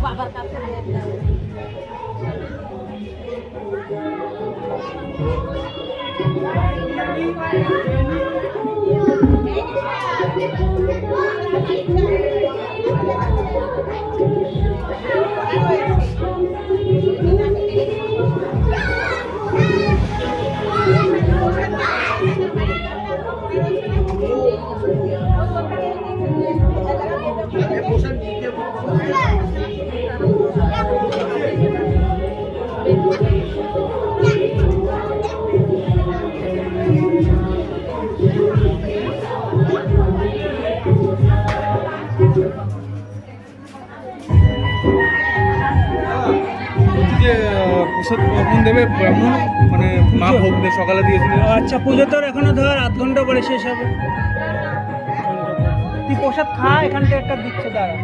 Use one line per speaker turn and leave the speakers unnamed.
বাবার কাছে
প্রসাদ কখন দেবে ব্রাহ্মণ, মানে মা ভোগ দিয়ে সকালে দিয়েছিল?
আচ্ছা, পুজো তোর এখনো ধর আধ ঘন্টা পরে শেষ হবে। তুই প্রসাদ খা, এখান থেকে একটা দিচ্ছে, দাঁড়া।